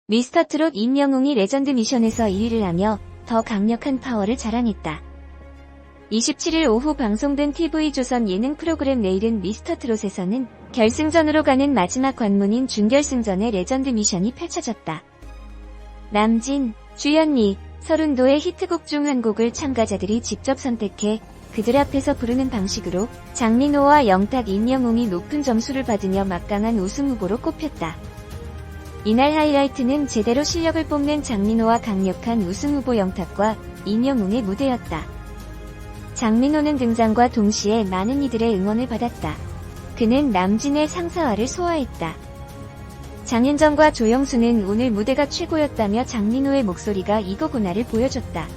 미스터트롯 임영웅이 레전드 미션에서 1위를 하며 더 강력한 파워를 자랑했다. 27일 오후 방송된 TV조선 예능 프로그램 내일은 미스터트롯에서는 결승전으로 가는 마지막 관문인 준결승전의 레전드 미션이 펼쳐졌다. 남진, 주현미, 서른도의 히트곡 중 한 곡을 참가자들이 직접 선택해 그들 앞에서 부르는 방식으로 장민호와 영탁, 임영웅이 높은 점수를 받으며 막강한 우승 후보로 꼽혔다. 이날 하이라이트는 제대로 실력을 뽐낸 장민호와 강력한 우승 후보 영탁과 임영웅의 무대였다. 장민호는 등장과 동시에 많은 이들의 응원을 받았다. 그는 남진의 상사화를 소화했다. 장윤정과 조영수는 오늘 무대가 최고였다며 장민호의 목소리가 이거구나를 보여줬다.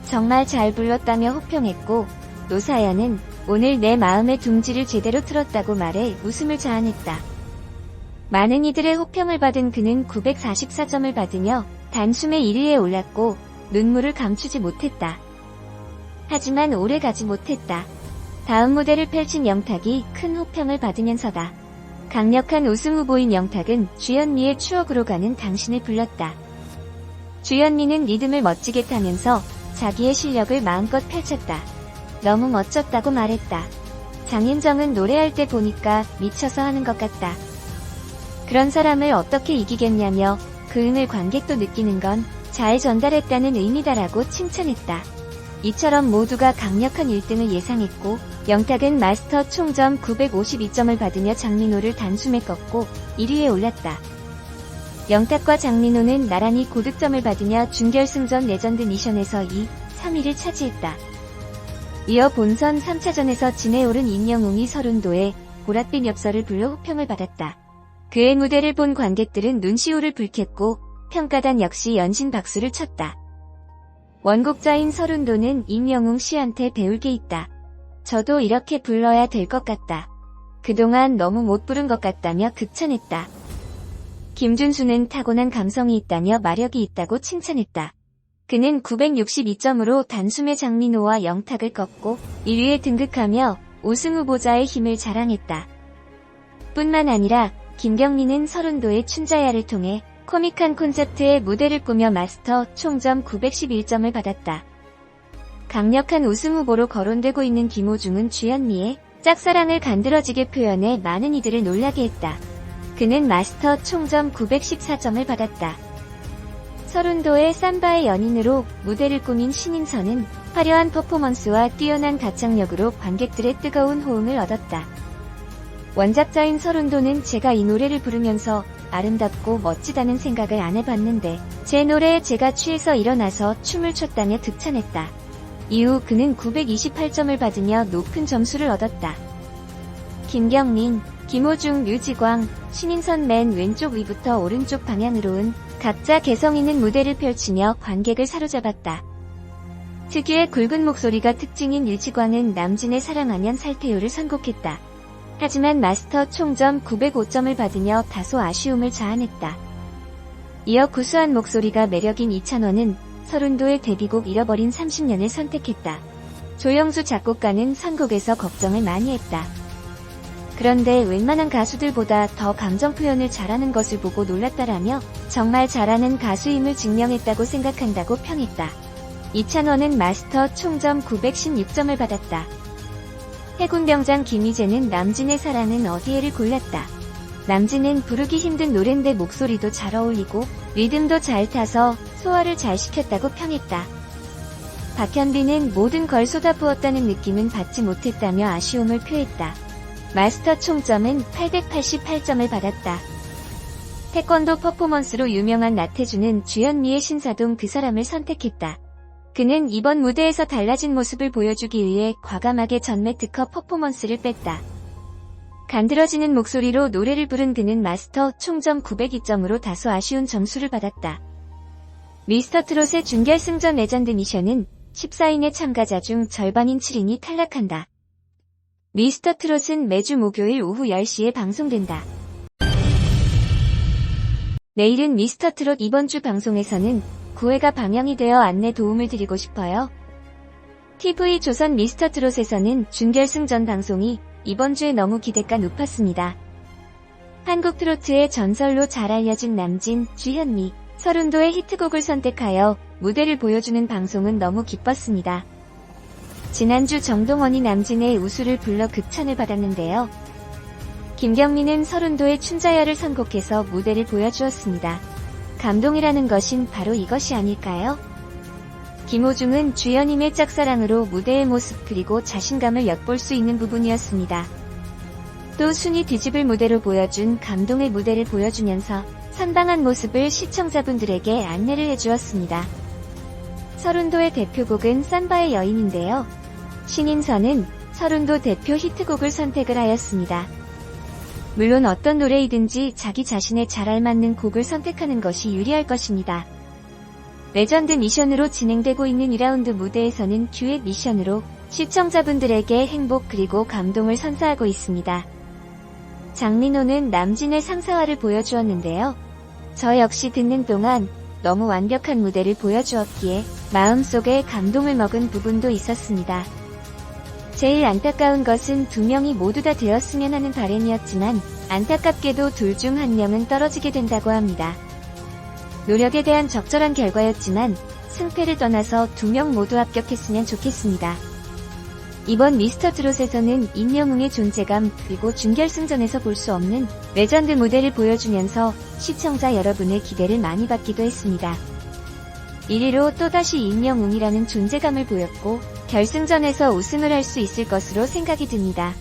정말 잘 불렀다며 호평했고, 노사연은 오늘 내 마음의 둥지를 제대로 틀었다고 말해 웃음을 자아냈다. 많은 이들의 호평을 받은 그는 944점을 받으며 단숨에 1위에 올랐고 눈물을 감추지 못했다. 하지만 오래 가지 못했다. 다음 무대를 펼친 영탁이 큰 호평을 받으면서다. 강력한 우승 후보인 영탁은 주현미의 추억으로 가는 당신을 불렀다. 주현미는 리듬을 멋지게 타면서 자기의 실력을 마음껏 펼쳤다. 너무 멋졌다고 말했다. 장윤정은 노래할 때 보니까 미쳐서 하는 것 같다. 그런 사람을 어떻게 이기겠냐며 그 음을 관객도 느끼는 건 잘 전달했다는 의미다라고 칭찬했다. 이처럼 모두가 강력한 1등을 예상했고, 영탁은 마스터 총점 952점을 받으며 장민호를 단숨에 꺾고 1위에 올랐다. 영탁과 장민호는 나란히 고득점을 받으며 준결승전 레전드 미션에서 2, 3위를 차지했다. 이어 본선 3차전에서 진에 오른 임영웅이 서른도에 보랏빛 엽서를 불러 호평을 받았다. 그의 무대를 본 관객들은 눈시울을 붉혔고 평가단 역시 연신 박수를 쳤다. 원곡자인 서른도는 임영웅 씨한테 배울 게 있다. 저도 이렇게 불러야 될 것 같다. 그동안 너무 못 부른 것 같다며 극찬했다. 김준수는 타고난 감성이 있다며 마력이 있다고 칭찬했다. 그는 962점으로 단숨에 장민호와 영탁을 꺾고 1위에 등극하며 우승 후보자의 힘을 자랑했다. 뿐만 아니라 김경민은 서른도의 춘자야를 통해 코믹한 콘셉트의 무대를 꾸며 마스터 총점 911점을 받았다. 강력한 우승 후보로 거론되고 있는 김호중은 주현미의 짝사랑을 간드러지게 표현해 많은 이들을 놀라게 했다. 그는 마스터 총점 914점을 받았다. 서른도의 삼바의 연인으로 무대를 꾸민 신인선은 화려한 퍼포먼스와 뛰어난 가창력으로 관객들의 뜨거운 호응을 얻었다. 원작자인 서른도는 제가 이 노래를 부르면서 아름답고 멋지다는 생각을 안 해봤는데 제 노래에 제가 취해서 일어나서 춤을 췄다며 득찬했다. 이후 그는 928점을 받으며 높은 점수를 얻었다. 김경민, 김호중, 류지광, 신인선 맨 왼쪽 위부터 오른쪽 방향으로는 각자 개성 있는 무대를 펼치며 관객을 사로잡았다. 특유의 굵은 목소리가 특징인 류지광은 남진의 사랑하면 살테요를 선곡했다. 하지만 마스터 총점 905점을 받으며 다소 아쉬움을 자아냈다. 이어 구수한 목소리가 매력인 이찬원은 서른도의 데뷔곡 잃어버린 30년을 선택했다. 조영수 작곡가는 선곡에서 걱정을 많이 했다. 그런데 웬만한 가수들보다 더 감정 표현을 잘하는 것을 보고 놀랐다라며 정말 잘하는 가수임을 증명했다고 생각한다고 평했다. 이찬원은 마스터 총점 916점을 받았다. 해군병장 김희재는 남진의 사랑은 어디에를 골랐다. 남진은 부르기 힘든 노랜데 목소리도 잘 어울리고 리듬도 잘 타서 소화를 잘 시켰다고 평했다. 박현빈은 모든 걸 쏟아부었다는 느낌은 받지 못했다며 아쉬움을 표했다. 마스터 총점은 888점을 받았다. 태권도 퍼포먼스로 유명한 나태주는 주현미의 신사동 그 사람을 선택했다. 그는 이번 무대에서 달라진 모습을 보여주기 위해 과감하게 전매 특허 퍼포먼스를 뺐다. 간드러지는 목소리로 노래를 부른 그는 마스터 총점 902점으로 다소 아쉬운 점수를 받았다. 미스터트롯의 준결승전 레전드 미션은 14인의 참가자 중 절반인 7인이 탈락한다. 미스터트롯은 매주 목요일 오후 10시에 방송된다. 내일은 미스터트롯 이번 주 방송에서는 9회가 방영이 되어 안내 도움을 드리고 싶어요. TV조선 미스터트롯에서는 준결승전 방송이 이번 주에 너무 기대가 높았습니다. 한국 트로트의 전설로 잘 알려진 남진, 주현미, 서른도의 히트곡을 선택하여 무대를 보여주는 방송은 너무 기뻤습니다. 지난주 정동원이 남진의 우수를 불러 극찬을 받았는데요. 김경민은 서른도의 춘자야를 선곡해서 무대를 보여주었습니다. 감동이라는 것은 바로 이것이 아닐까요? 김호중은 주연님의 짝사랑으로 무대의 모습 그리고 자신감을 엿볼 수 있는 부분이었습니다. 또 순위 뒤집을 무대로 보여준 감동의 무대를 보여주면서 선방한 모습을 시청자분들에게 안내를 해주었습니다. 서른도의 대표곡은 삼바의 여인인데요. 신인선은 서른도 대표 히트곡을 선택을 하였습니다. 물론 어떤 노래이든지 자기 자신에 잘 알맞는 곡을 선택하는 것이 유리할 것입니다. 레전드 미션으로 진행되고 있는 2라운드 무대에서는 듀엣 미션으로 시청자분들에게 행복 그리고 감동을 선사하고 있습니다. 장민호는 남진의 상사화를 보여주었는데요. 저 역시 듣는 동안 너무 완벽한 무대를 보여주었기에 마음속에 감동을 먹은 부분도 있었습니다. 제일 안타까운 것은 두 명이 모두 다 되었으면 하는 바람이었지만 안타깝게도 둘 중 한 명은 떨어지게 된다고 합니다. 노력에 대한 적절한 결과였지만 승패를 떠나서 두 명 모두 합격했으면 좋겠습니다. 이번 미스터트롯에서는 임영웅의 존재감 그리고 준결승전에서 볼 수 없는 레전드 무대를 보여주면서 시청자 여러분의 기대를 많이 받기도 했습니다. 1위로 또다시 임영웅이라는 존재감을 보였고 결승전에서 우승을 할 수 있을 것으로 생각이 듭니다.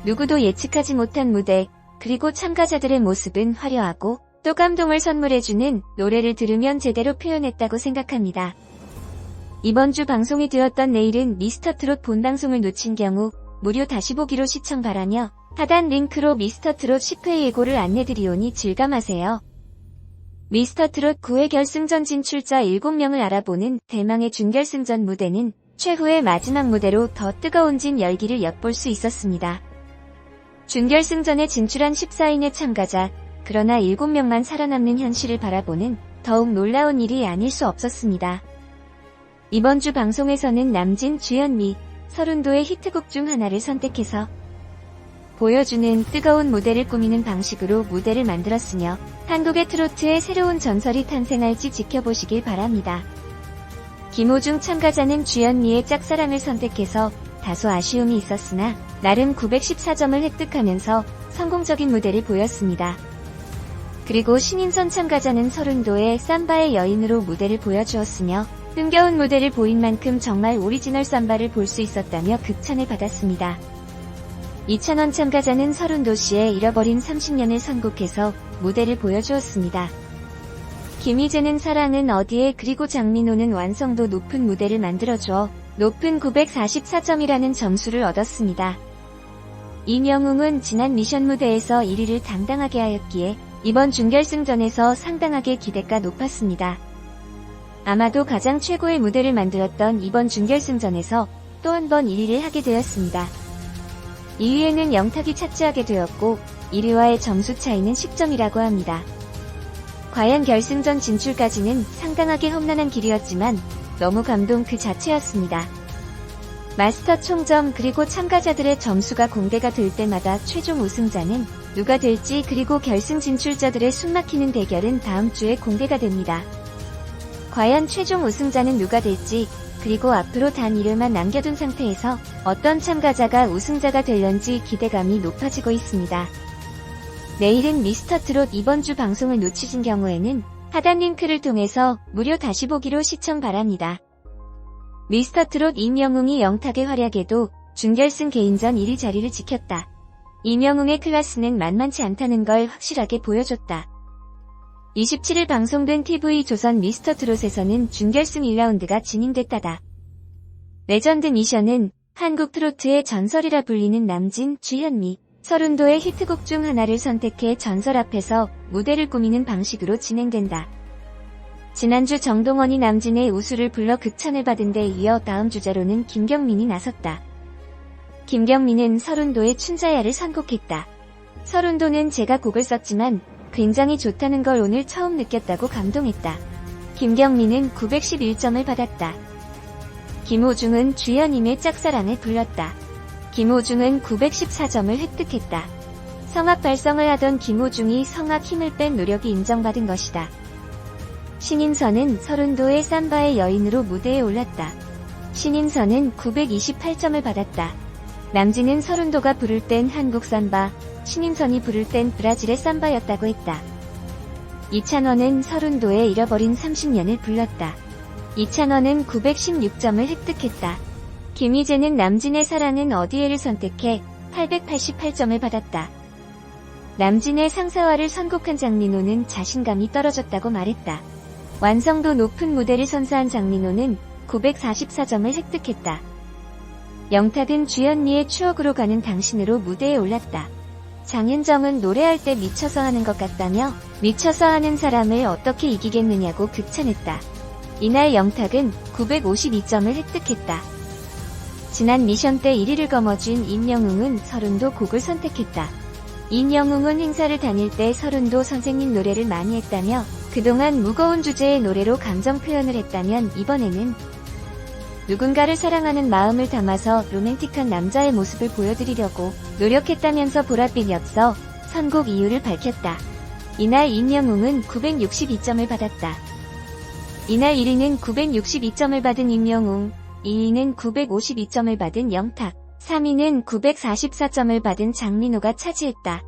누구도 예측하지 못한 무대 그리고 참가자들의 모습은 화려하고 또 감동을 선물해주는 노래를 들으면 제대로 표현했다고 생각합니다. 이번 주 방송이 되었던 내일은 미스터트롯 본방송을 놓친 경우 무료 다시 보기로 시청 바라며 하단 링크로 미스터트롯 10회 예고를 안내드리오니 즐감하세요. 미스터트롯 9회 결승전 진출자 7명을 알아보는 대망의 준결승전 무대는 최후의 마지막 무대로 더 뜨거운 진 열기를 엿볼 수 있었습니다. 준결승전에 진출한 14인의 참가자, 그러나 7명만 살아남는 현실을 바라보는 더욱 놀라운 일이 아닐 수 없었습니다. 이번 주 방송에서는 남진, 주현미, 서른도의 히트곡 중 하나를 선택해서 보여주는 뜨거운 무대를 꾸미는 방식으로 무대를 만들었으며 한국의 트로트의 새로운 전설이 탄생할지 지켜보시길 바랍니다. 김호중 참가자는 주현미의 짝사랑을 선택해서 다소 아쉬움이 있었으나 나름 914점을 획득하면서 성공적인 무대를 보였습니다. 그리고 신인선 참가자는 서른도의 삼바의 여인으로 무대를 보여주었으며 흥겨운 무대를 보인 만큼 정말 오리지널 삼바를 볼 수 있었다며 극찬을 받았습니다. 이찬원 참가자는 서른도시의 잃어버린 30년을 선곡해서 무대를 보여주었습니다. 김희재는 사랑은 어디에 그리고 장민호는 완성도 높은 무대를 만들어줘 높은 944점이라는 점수를 얻었습니다. 임영웅은 지난 미션 무대에서 1위를 당당하게 하였기에 이번 준결승전에서 상당하게 기대가 높았습니다. 아마도 가장 최고의 무대를 만들었던 이번 준결승전에서 또 한 번 1위를 하게 되었습니다. 2위에는 영탁이 차지하게 되었고 1위와의 점수 차이는 10점이라고 합니다. 과연 결승전 진출까지는 상당하게 험난한 길이었지만 너무 감동 그 자체였습니다. 마스터 총점 그리고 참가자들의 점수가 공개가 될 때마다 최종 우승자는 누가 될지 그리고 결승 진출자들의 숨막히는 대결은 다음 주에 공개가 됩니다. 과연 최종 우승자는 누가 될지 그리고 앞으로 단 1회만 남겨둔 상태에서 어떤 참가자가 우승자가 될런지 기대감이 높아지고 있습니다. 내일은 미스터트롯 이번 주 방송을 놓치신 경우에는 하단 링크를 통해서 무료 다시 보기로 시청 바랍니다. 미스터트롯 임영웅이 영탁의 활약에도 준결승 개인전 1위 자리를 지켰다. 임영웅의 클래스는 만만치 않다는 걸 확실하게 보여줬다. 27일 방송된 TV조선 미스터트롯에서는 준결승 1라운드가 진행됐다다. 레전드 미션은 한국 트로트의 전설이라 불리는 남진, 주현미, 서른도의 히트곡 중 하나를 선택해 전설 앞에서 무대를 꾸미는 방식으로 진행된다. 지난주 정동원이 남진의 우수를 불러 극찬을 받은 데 이어 다음 주자로는 김경민이 나섰다. 김경민은 서른도의 춘자야를 선곡했다. 서른도는 제가 곡을 썼지만 굉장히 좋다는 걸 오늘 처음 느꼈다고 감동했다. 김경민은 911점을 받았다. 김호중은 주연님의 짝사랑을 불렀다. 김호중은 914점을 획득했다. 성악 발성을 하던 김호중이 성악 힘을 뺀 노력이 인정받은 것이다. 신인선은 서른도의 삼바의 여인으로 무대에 올랐다. 신인선은 928점을 받았다. 남진은 서른도가 부를 땐 한국 삼바, 신인선이 부를 땐 브라질의 삼바였다고 했다. 이찬원은 서른도의 잃어버린 30년을 불렀다. 이찬원은 916점을 획득했다. 김희재는 남진의 사랑은 어디에를 선택해 888점을 받았다. 남진의 상사화를 선곡한 장민호는 자신감이 떨어졌다고 말했다. 완성도 높은 무대를 선사한 장민호는 944점을 획득했다. 영탁은 주현미의 추억으로 가는 당신으로 무대에 올랐다. 장윤정은 노래할 때 미쳐서 하는 것 같다며 미쳐서 하는 사람을 어떻게 이기겠느냐고 극찬했다. 이날 영탁은 952점을 획득했다. 지난 미션 때 1위를 거머쥔 임영웅은 서른도 곡을 선택했다. 임영웅은 행사를 다닐 때 서른도 선생님 노래를 많이 했다며 그동안 무거운 주제의 노래로 감정 표현을 했다면 이번에는 누군가를 사랑하는 마음을 담아서 로맨틱한 남자의 모습을 보여드리려고 노력했다면서 보랏빛 엽서 선곡 이유를 밝혔다. 이날 임영웅은 962점을 받았다. 이날 1위는 962점을 받은 임영웅, 2위는 952점을 받은 영탁, 3위는 944점을 받은 장민호가 차지했다.